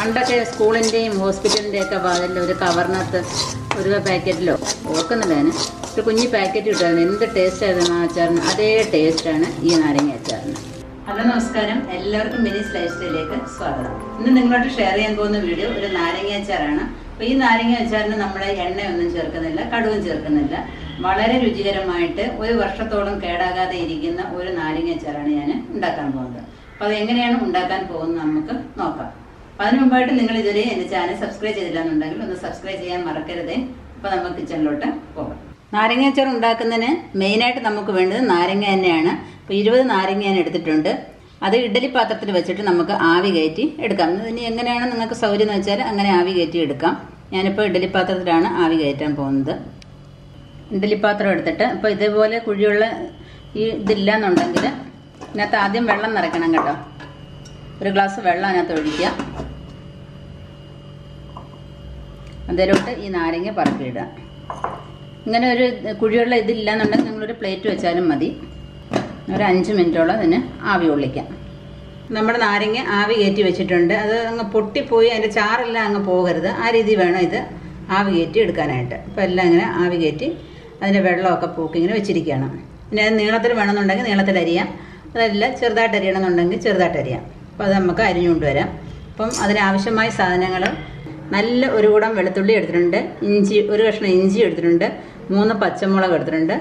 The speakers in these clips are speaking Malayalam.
പണ്ടൊക്കെ സ്കൂളിൻ്റെയും ഹോസ്പിറ്റലിൻ്റെയും ഒക്കെ വാതിലിൽ ഒരു കവറിനകത്ത് ഒരു പാക്കറ്റിലോ ഓർക്കുന്നില്ല ഞാൻ ഒരു കുഞ്ഞു പാക്കറ്റ് കിട്ടുമായിരുന്നു. എന്ത് ടേസ്റ്റ് ആയിരുന്നു ആ അച്ചാറിന്. അതേ ടേസ്റ്റാണ് ഈ നാരങ്ങ അച്ചാറിന്. ഹലോ നമസ്കാരം, എല്ലാവർക്കും മിനിസ് ലൈഫ് സ്റ്റൈലിലേക്ക് സ്വാഗതം. ഇന്ന് നിങ്ങളോട് ഷെയർ ചെയ്യാൻ പോകുന്ന വീഡിയോ ഒരു നാരങ്ങ അച്ചാറാണ്. അപ്പോൾ ഈ നാരങ്ങ അച്ചാറിന് നമ്മൾ എണ്ണയൊന്നും ചേർക്കുന്നില്ല, കടുവും ചേർക്കുന്നില്ല. വളരെ രുചികരമായിട്ട് ഒരു വർഷത്തോളം കേടാകാതെ ഇരിക്കുന്ന ഒരു നാരങ്ങ അച്ചാറാണ് ഞാൻ ഉണ്ടാക്കാൻ പോകുന്നത്. അപ്പോൾ അതെങ്ങനെയാണ് ഉണ്ടാക്കാൻ പോകുന്നത് നമുക്ക് നോക്കാം. അപ്പോൾ അതിന് മുമ്പായിട്ട് നിങ്ങൾ ഇതുവരെ എൻ്റെ ചാനൽ സബ്സ്ക്രൈബ് ചെയ്തില്ല എന്നുണ്ടെങ്കിൽ ഒന്ന് സബ്സ്ക്രൈബ് ചെയ്യാൻ മറക്കരുതേ. അപ്പോൾ നമുക്ക് കിച്ചണിലോട്ട് പോകാം. നാരങ്ങ അച്ചാർ ഉണ്ടാക്കുന്നതിന് മെയിനായിട്ട് നമുക്ക് വേണ്ടത് നാരങ്ങ തന്നെയാണ്. അപ്പോൾ 20 നാരങ്ങ ഞാൻ എടുത്തിട്ടുണ്ട്. അത് ഇഡ്ഡലി പാത്രത്തിൽ വെച്ചിട്ട് നമുക്ക് ആവി കയറ്റി എടുക്കാം. ഇനി എങ്ങനെയാണ് നിങ്ങൾക്ക് സൗകര്യം എന്ന് വെച്ചാൽ അങ്ങനെ ആവി കയറ്റി എടുക്കാം. ഞാനിപ്പോൾ ഇഡ്ഡലി പാത്രത്തിലാണ് ആവി കയറ്റാൻ പോകുന്നത്. ഇഡ്ഡലി പാത്രം എടുത്തിട്ട് ഇപ്പോൾ ഇതേപോലെ കുഴിയുള്ള ഈ ഇതില്ല എന്നുണ്ടെങ്കിൽ ഇതിനകത്ത് ആദ്യം വെള്ളം നിറയ്ക്കണം കേട്ടോ. ഒരു ഗ്ലാസ് വെള്ളം അതിനകത്ത് ഒഴിക്കുക. അതിലോട്ട് ഈ നാരങ്ങ പറക്കിയിടുക. ഇങ്ങനെ ഒരു കുഴിയുള്ള ഇതില്ല എന്നുണ്ടെങ്കിൽ നിങ്ങളൊരു പ്ലേറ്റ് വെച്ചാലും മതി. ഒരു 5 മിനിറ്റോളം ഇതിന് ആവി കൊള്ളിക്കാം. നമ്മുടെ നാരങ്ങ ആവി കയറ്റി വെച്ചിട്ടുണ്ട്. അത് അങ്ങ് പൊട്ടിപ്പോയി അതിൻ്റെ ചാറെല്ലാം അങ്ങ് പോകരുത്. ആ രീതി വേണം ഇത് ആവി കയറ്റി എടുക്കാനായിട്ട്. അപ്പോൾ എല്ലാം ഇങ്ങനെ ആവി കയറ്റി അതിൻ്റെ വെള്ളമൊക്കെ പൂക്കി ഇങ്ങനെ വെച്ചിരിക്കുകയാണ്. പിന്നെ അത് നീളത്തിൽ വേണമെന്നുണ്ടെങ്കിൽ നീളത്തിൽ അരിയാം. അതല്ല ചെറുതായിട്ട് അരിയണമെന്നുണ്ടെങ്കിൽ ചെറുതായിട്ട് അരിയാം. അപ്പോൾ അത് നമുക്ക് അരിഞ്ഞുകൊണ്ട് വരാം. അപ്പം അതിനാവശ്യമായ സാധനങ്ങൾ നല്ല ഒരു കുടം വെളുത്തുള്ളി എടുത്തിട്ടുണ്ട്, ഇഞ്ചി ഒരു കഷ്ണം ഇഞ്ചി എടുത്തിട്ടുണ്ട്, 3 പച്ചമുളക് എടുത്തിട്ടുണ്ട്,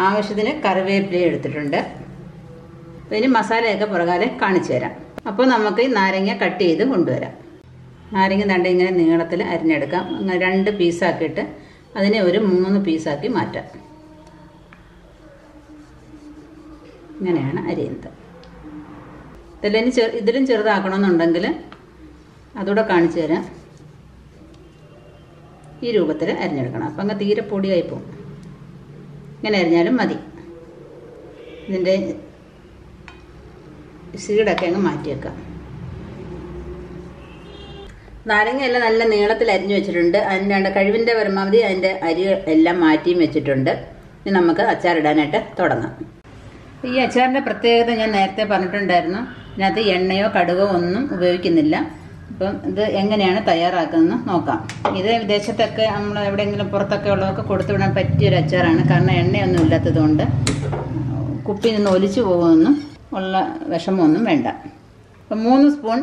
ആവശ്യത്തിന് കറിവേപ്പില എടുത്തിട്ടുണ്ട്. ഇനി മസാലയൊക്കെ പുറകാലെ കാണിച്ചു തരാം. അപ്പോൾ നമുക്ക് ഈ നാരങ്ങ കട്ട് ചെയ്ത് കൊണ്ടുവരാം. നാരങ്ങ തണ്ട ഇങ്ങനെ നീളത്തിൽ അരിഞ്ഞെടുക്കാം. അങ്ങനെ 2 പീസാക്കിയിട്ട് അതിനെ ഒരു 3 പീസാക്കി മാറ്റാം. ഇങ്ങനെയാണ് അരിയുന്നത്. ഇതിലും ചെറുതാക്കണമെന്നുണ്ടെങ്കിൽ അതുകൂടെ കാണിച്ചു തരാം. ഈ രൂപത്തിൽ അരിഞ്ഞെടുക്കണം. അപ്പം അങ്ങ് തീരെ പൊടിയായി പോകും. ഇങ്ങനെ അരിഞ്ഞാലും മതി. ഇതിൻ്റെ സീഡൊക്കെ അങ്ങ് മാറ്റി വെക്കാം. നാരങ്ങയെല്ലാം നല്ല നീളത്തിൽ അരിഞ്ഞു വെച്ചിട്ടുണ്ട്. അതിൻ്റെ കഴിവിൻ്റെ പരമാവധി അതിൻ്റെ അരി എല്ലാം മാറ്റിയും വെച്ചിട്ടുണ്ട്. ഇനി നമുക്ക് അച്ചാറിടാനായിട്ട് തുടങ്ങാം. ഈ അച്ചാറിൻ്റെ പ്രത്യേകത ഞാൻ നേരത്തെ പറഞ്ഞിട്ടുണ്ടായിരുന്നു. ഇതിനകത്ത് എണ്ണയോ കടുകോ ഒന്നും ഉപയോഗിക്കുന്നില്ല. അപ്പം ഇത് എങ്ങനെയാണ് തയ്യാറാക്കുന്നതെന്ന് നോക്കാം. ഇത് വിദേശത്തൊക്കെ നമ്മൾ എവിടെയെങ്കിലും പുറത്തൊക്കെ ഉള്ളതൊക്കെ കൊടുത്തുവിടാൻ പറ്റിയൊരു അച്ചാറാണ്. കാരണം എണ്ണയൊന്നും ഇല്ലാത്തത് കൊണ്ട് കുപ്പിയിൽ നിന്ന് ഒലിച്ചു പോകുമെന്നും ഉള്ള വിഷമമൊന്നും വേണ്ട. അപ്പം 3 സ്പൂൺ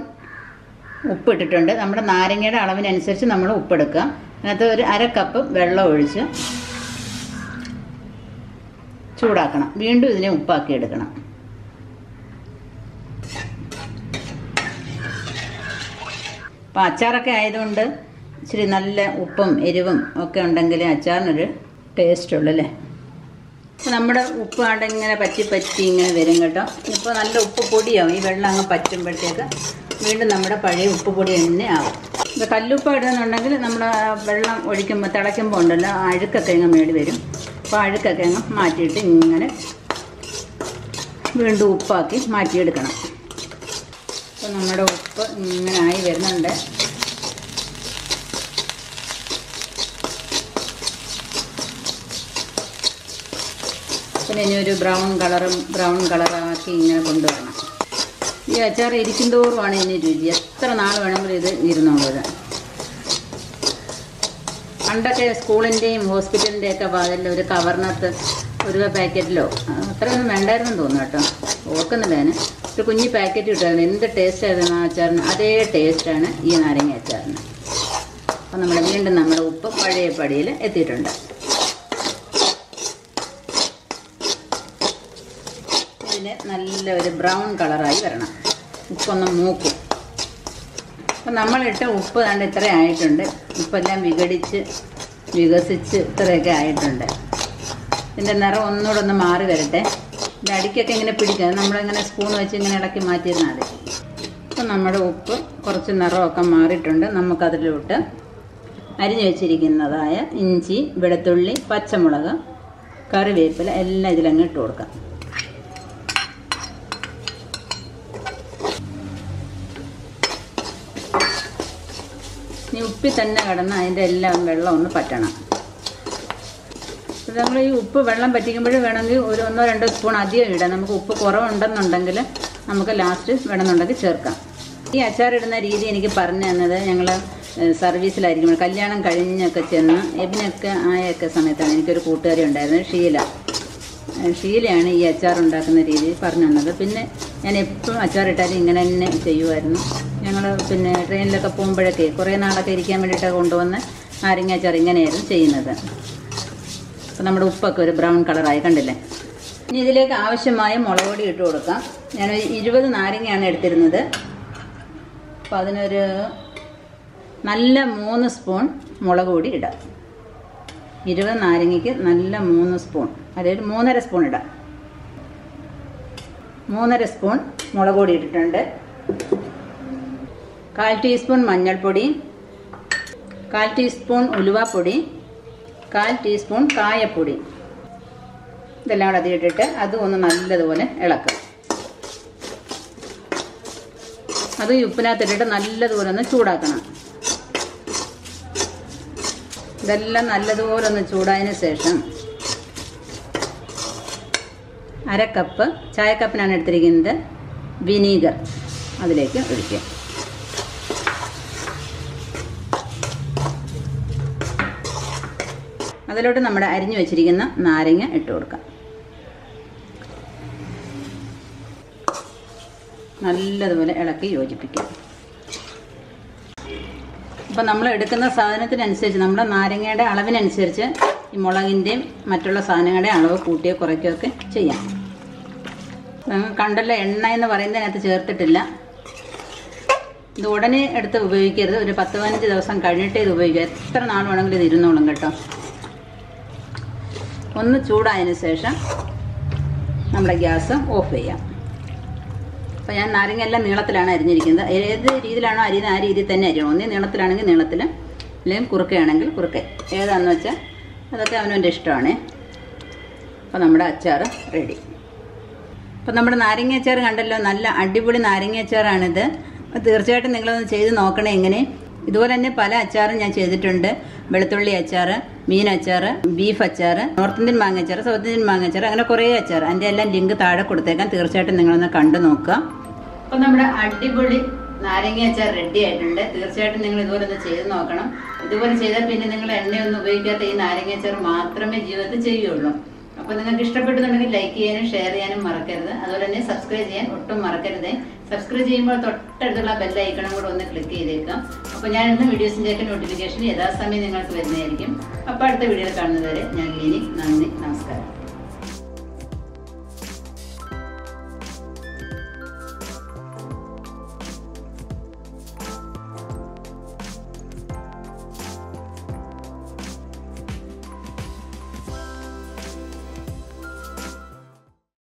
ഉപ്പ് ഇട്ടിട്ടുണ്ട്. നമ്മുടെ നാരങ്ങയുടെ അളവിനനുസരിച്ച് നമ്മൾ ഉപ്പെടുക്കുക. അതിനകത്ത് ഒരു 1/2 കപ്പ് വെള്ളം ഒഴിച്ച് ചൂടാക്കണം. വീണ്ടും ഇതിനെ ഉപ്പാക്കി എടുക്കണം. അപ്പം അച്ചാറൊക്കെ ആയതുകൊണ്ട് ഇച്ചിരി നല്ല ഉപ്പും എരിവും ഒക്കെ ഉണ്ടെങ്കിൽ അച്ചാറിനൊരു ടേസ്റ്റ് ഉള്ളൂ അല്ലേ. അപ്പോൾ നമ്മുടെ ഉപ്പ് ആണ്ട് ഇങ്ങനെ പറ്റി ഇങ്ങനെ വരും കേട്ടോ. ഇപ്പോൾ നല്ല ഉപ്പ് പൊടിയാവും. ഈ വെള്ളം അങ്ങ് പറ്റുമ്പോഴത്തേക്ക് വീണ്ടും നമ്മുടെ പഴയ ഉപ്പ് പൊടി തന്നെ ആവും. ഇപ്പോൾ കല്ലുപ്പ് ഇടുന്നുണ്ടെങ്കിൽ നമ്മുടെ വെള്ളം ഒഴിക്കുമ്പോൾ തിളയ്ക്കുമ്പോൾ ഉണ്ടല്ലോ അഴുക്കൊക്കെ അങ്ങ് മേടി വരും. അപ്പോൾ അഴുക്കൊക്കെ അങ്ങ് മാറ്റിയിട്ട് ഇങ്ങനെ വീണ്ടും ഉപ്പാക്കി മാറ്റിയെടുക്കണം. അപ്പോൾ നമ്മുടെ ഉപ്പ് ഇങ്ങനെ ആയി വരുന്നുണ്ട്. പിന്നെ ഇനി ഒരു ബ്രൗൺ കളറാക്കി ഇങ്ങനെ കൊണ്ടുവരണം. ഈ അച്ചാർ ഇരിക്കുന്തോറുമാണ് ഇതിന് രുചി. എത്ര നാൾ വേണമെങ്കിലും ഇത് ഇരുന്നോളൂ. പണ്ടൊക്കെ സ്കൂളിൻ്റെയും ഹോസ്പിറ്റലിൻ്റെയും ഒക്കെ വാതിലിൽ ഒരു കവറിനകത്ത് ഒരു പാക്കറ്റിലോ അത്രയൊന്നും വേണ്ടായിരുന്നു തോന്നുന്നു കേട്ടോ. ഓർക്കുന്നില്ല ഞാൻ ഒരു കുഞ്ഞു പാക്കറ്റ് കിട്ടുമായിരുന്നു. എന്ത് ടേസ്റ്റ് ആയിരുന്നു ആ അച്ചാറിന്. അതേ ടേസ്റ്റാണ് ഈ നാരങ്ങ അച്ചാറിന്. അപ്പം വീണ്ടും നമ്മുടെ ഉപ്പ് പഴയ പടിയിൽ എത്തിയിട്ടുണ്ട്. ഇതിന് നല്ല ഒരു ബ്രൗൺ കളറായി വരണം. ഉപ്പൊന്ന് മൂക്കും. അപ്പം നമ്മളിട്ട ഉപ്പ് കണ്ട് ഇത്ര ആയിട്ടുണ്ട്. ഉപ്പെല്ലാം വികസിച്ച് ഇത്രയൊക്കെ ആയിട്ടുണ്ട്. ഇതിൻ്റെ നിറം ഒന്നുകൂടെ ഒന്ന് മാറി വരട്ടെ. ഇതിൻ്റെ അടിക്കൊക്കെ ഇങ്ങനെ പിടിക്കുക. നമ്മളിങ്ങനെ സ്പൂൺ വെച്ച് ഇങ്ങനെ ഇളക്കി മാറ്റിയിരുന്നാൽ മതി. അപ്പം നമ്മുടെ ഉപ്പ് കുറച്ച് നിറമൊക്കെ മാറിയിട്ടുണ്ട്. നമുക്കതിലോട്ട് അരിഞ്ഞു വെച്ചിരിക്കുന്നതായ ഇഞ്ചി, വെളുത്തുള്ളി, പച്ചമുളക്, കറിവേപ്പില എല്ലാം ഇതിലങ്ങ് ഇട്ട് കൊടുക്കാം. ഇനി ഉപ്പിൽ തന്നെ കിടന്ന് അതിൻ്റെ എല്ലാം വെള്ളം ഒന്ന് പറ്റണം. നമ്മൾ ഈ ഉപ്പ് വെള്ളം പറ്റിക്കുമ്പോൾ വേണമെങ്കിൽ ഒരു 1-2 സ്പൂൺ അധികം ഇടാം. നമുക്ക് ഉപ്പ് കുറവുണ്ടെന്നുണ്ടെങ്കിൽ നമുക്ക് ലാസ്റ്റ് വേണമെന്നുണ്ടെങ്കിൽ ചേർക്കാം. ഈ അച്ചാറിടുന്ന രീതി എനിക്ക് പറഞ്ഞു തന്നത് ഞങ്ങൾ സർവീസിലായിരിക്കും. കല്യാണം കഴിഞ്ഞൊക്കെ ചെന്ന് എബിനൊക്കെ ആയൊക്കെ സമയത്താണ് എനിക്കൊരു കൂട്ടുകാരി ഉണ്ടായിരുന്നത്, ഷീലയാണ് ഈ അച്ചാർ ഉണ്ടാക്കുന്ന രീതി പറഞ്ഞു തന്നത്. പിന്നെ ഞാൻ എപ്പോഴും അച്ചാറിട്ടാലും ഇങ്ങനെ തന്നെ ചെയ്യുമായിരുന്നു. ഞങ്ങൾ പിന്നെ ട്രെയിനിലൊക്കെ പോകുമ്പോഴൊക്കെ കുറേ നാളൊക്കെ ഇരിക്കാൻ വേണ്ടിയിട്ടൊക്കെ കൊണ്ടുവന്ന് നാരങ്ങ അച്ചാർ ഇങ്ങനെയായിരുന്നു ചെയ്യുന്നത്. അപ്പോൾ നമ്മുടെ ഉപ്പൊക്കെ ഒരു ബ്രൗൺ കളറായി കണ്ടില്ലേ. ഇനി ഇതിലേക്ക് ആവശ്യമായ മുളക് പൊടി ഇട്ട് കൊടുക്കാം. ഞാനൊരു 20 നാരങ്ങയാണ് എടുത്തിരുന്നത്. അപ്പോൾ അതിനൊരു നല്ല 3 സ്പൂൺ മുളക് പൊടി ഇടാം. 20 നാരങ്ങയ്ക്ക് നല്ല 3 സ്പൂൺ, അതായത് 3.5 സ്പൂൺ ഇടാം. 3.5 സ്പൂൺ മുളക് പൊടി ഇട്ടിട്ടുണ്ട്. 1/4 ടീസ്പൂൺ മഞ്ഞൾപ്പൊടി, 1/4 ടീസ്പൂൺ ഉലുവാപ്പൊടി, 1/4 ടീസ്പൂൺ കായപ്പൊടി. ഇതെല്ലാം കൂടെ അതിലിട്ടിട്ട് അതും ഒന്ന് നല്ലതുപോലെ ഇളക്കുക. അത് ഉപ്പിനകത്തിട്ടിട്ട് നല്ലതുപോലെ ഒന്ന് ചൂടാക്കണം. ഇതെല്ലാം നല്ലതുപോലെ ഒന്ന് ചൂടായതിന് ശേഷം 1/2 കപ്പ്, ചായക്കപ്പിനാണ് എടുത്തിരിക്കുന്നത്, വിനീഗർ അതിലേക്ക് ഒഴിക്കുക. അതിലോട്ട് നമ്മുടെ അരിഞ്ഞു വെച്ചിരിക്കുന്ന നാരങ്ങ ഇട്ട് കൊടുക്കാം. നല്ലതുപോലെ ഇളക്കി യോജിപ്പിക്കുക. അപ്പോൾ നമ്മൾ എടുക്കുന്ന സാധനത്തിനനുസരിച്ച്, നമ്മുടെ നാരങ്ങയുടെ അളവിനനുസരിച്ച് ഈ മുളകിൻ്റെയും മറ്റുള്ള സാധനങ്ങളുടെ അളവ് കൂട്ടിയോ കുറയ്ക്കുകയോ ഒക്കെ ചെയ്യാം. കണ്ടല്ലോ, എണ്ണ എന്ന് പറയുന്നതിനകത്ത് ചേർത്തിട്ടില്ല. ഇത് ഉടനെ എടുത്ത് ഉപയോഗിക്കരുത്. ഒരു 10-15 ദിവസം കഴിഞ്ഞിട്ടേ ഇത് ഉപയോഗിക്കുക. എത്ര നാൾ വേണമെങ്കിലും ഇത് ഇരുന്നോളും കേട്ടോ. ഒന്ന് ചൂടായതിന് ശേഷം നമ്മുടെ ഗ്യാസ് ഓഫ് ചെയ്യാം. അപ്പോൾ ഞാൻ നാരങ്ങ എല്ലാം നീളത്തിലാണ് അരിഞ്ഞിരിക്കുന്നത്. ഏത് രീതിയിലാണോ അരിയുന്നത് ആ രീതിയിൽ തന്നെ അരിയണം. ഒന്നേ നീളത്തിലാണെങ്കിൽ നീളത്തിൽ, അല്ലെങ്കിൽ കുറുക്കയാണെങ്കിൽ കുറുക്കെ, ഏതാണെന്ന് വെച്ചാൽ അതൊക്കെ അവനവൻ്റെ ഇഷ്ടമാണ്. അപ്പോൾ നമ്മുടെ അച്ചാർ റെഡി. അപ്പോൾ നമ്മുടെ നാരങ്ങ അച്ചാർ കണ്ടല്ലോ, നല്ല അടിപൊളി നാരങ്ങ അച്ചാറാണിത്. തീർച്ചയായിട്ടും നിങ്ങളൊന്ന് ചെയ്ത് നോക്കണേ. എങ്ങനെ ഇതുപോലെ തന്നെ പല അച്ചാറും ഞാൻ ചെയ്തിട്ടുണ്ട്. വെളുത്തുള്ളി അച്ചാർ, മീൻ അച്ചാർ, ബീഫ് അച്ചാർ, നോർത്ത് ഇന്ത്യൻ മാങ്ങ അച്ചാർ, സൗത്ത് ഇന്ത്യൻ മാങ്ങ അച്ചാർ, അങ്ങനെ കുറേ അച്ചാർ. അതിൻ്റെ എല്ലാം ലിങ്ക് താഴെ കൊടുത്തേക്കാം. തീർച്ചയായിട്ടും നിങ്ങളൊന്ന് കണ്ടു നോക്കുക. അപ്പോൾ നമ്മുടെ അടിപൊളി നാരങ്ങ അച്ചാർ റെഡി ആയിട്ടുണ്ട്. തീർച്ചയായിട്ടും നിങ്ങൾ ഇതുപോലെ ഒന്ന് ചെയ്ത് നോക്കണം. ഇതുപോലെ ചെയ്താൽ പിന്നെ നിങ്ങൾ എണ്ണയൊന്നും ഉപയോഗിക്കാത്ത ഈ നാരങ്ങ അച്ചാർ മാത്രമേ ജീവിതത്തിൽ ചെയ്യുള്ളൂ. അപ്പോൾ നിങ്ങൾക്ക് ഇഷ്ടപ്പെട്ടുന്നുണ്ടെങ്കിൽ ലൈക്ക് ചെയ്യാനും ഷെയർ ചെയ്യാനും മറക്കരുത്. അതുപോലെ തന്നെ സബ്സ്ക്രൈബ് ചെയ്യാൻ ഒട്ടും മറക്കരുത്. സബ്സ്ക്രൈബ് ചെയ്യുമ്പോൾ തൊട്ടടുത്തുള്ള ബെൽ ഐക്കണും കൂടെ ഒന്ന് ക്ലിക്ക് ചെയ്തേക്കാം. അപ്പോൾ ഞാൻ ഇന്ന് വീഡിയോസിൻ്റെയൊക്കെ നോട്ടിഫിക്കേഷൻ യഥാസമയം നിങ്ങൾക്ക് വരുന്നതായിരിക്കും. അപ്പോൾ അടുത്ത വീഡിയോയിൽ കാണുന്നതുവരെ ഞാൻ ലിനി. നന്ദി, നമസ്കാരം.